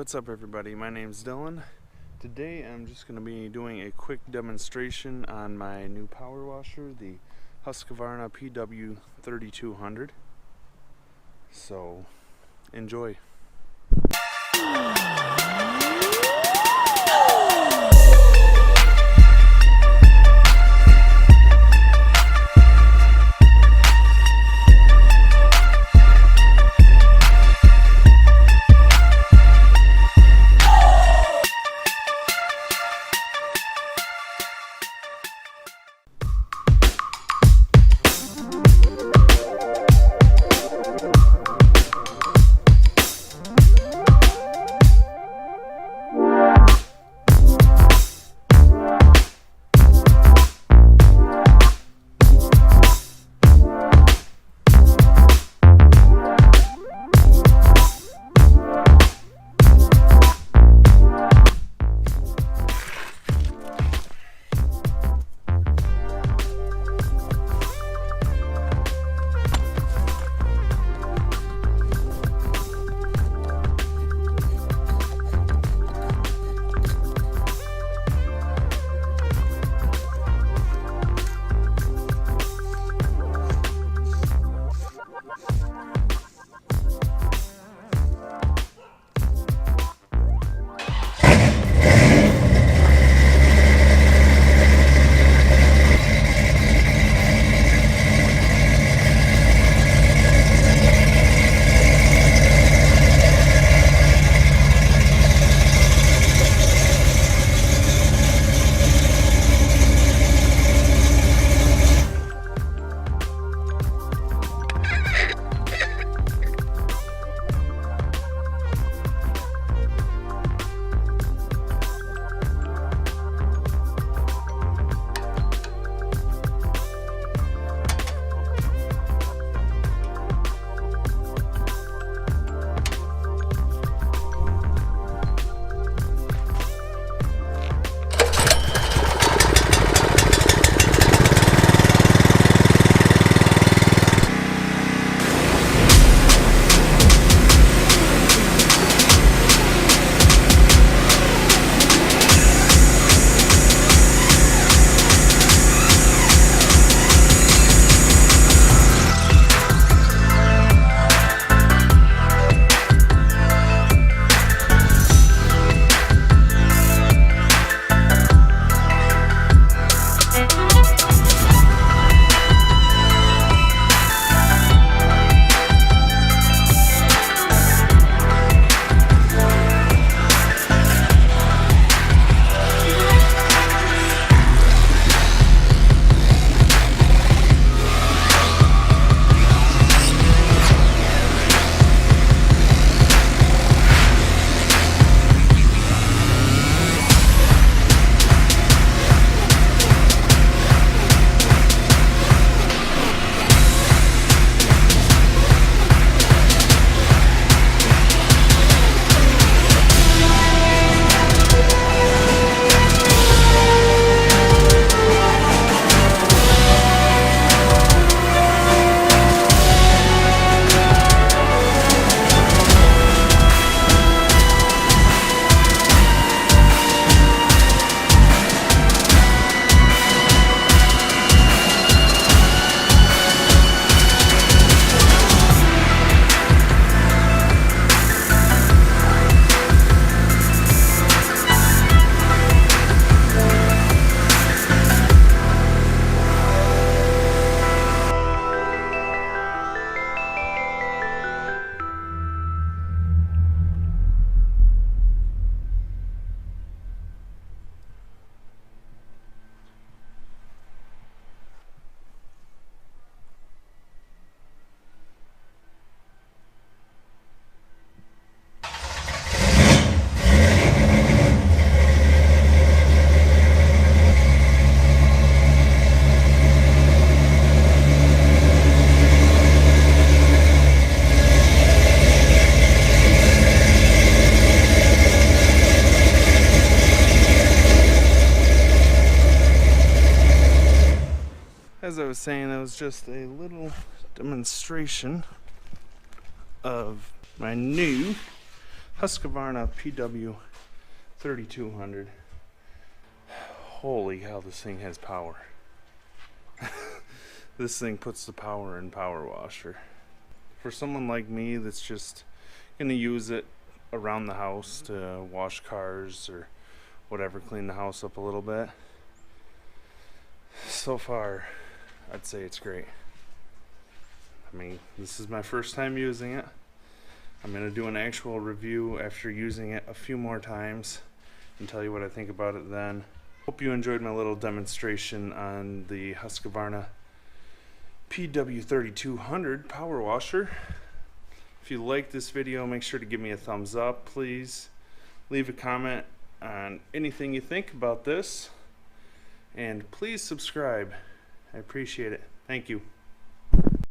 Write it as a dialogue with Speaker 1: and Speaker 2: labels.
Speaker 1: What's up everybody, my name's Dylan. Today I'm just going to be doing a quick demonstration on my new power washer, the Husqvarna PW3200. So, enjoy. As I was saying, that was just a little demonstration of my new Husqvarna PW3200. Holy cow, this thing has power. This thing puts the power in power washer. For someone like me that's just gonna use it around the house to wash cars or whatever, clean the house up a little bit, so far I'd say it's great. I mean, this is my first time using it. I'm gonna do an actual review after using it a few more times and tell you what I think about it then. Hope you enjoyed my little demonstration on the Husqvarna PW3200 power washer. If you like this video, make sure to give me a thumbs up, please. Leave a comment on anything you think about this, and please subscribe. I appreciate it. Thank you.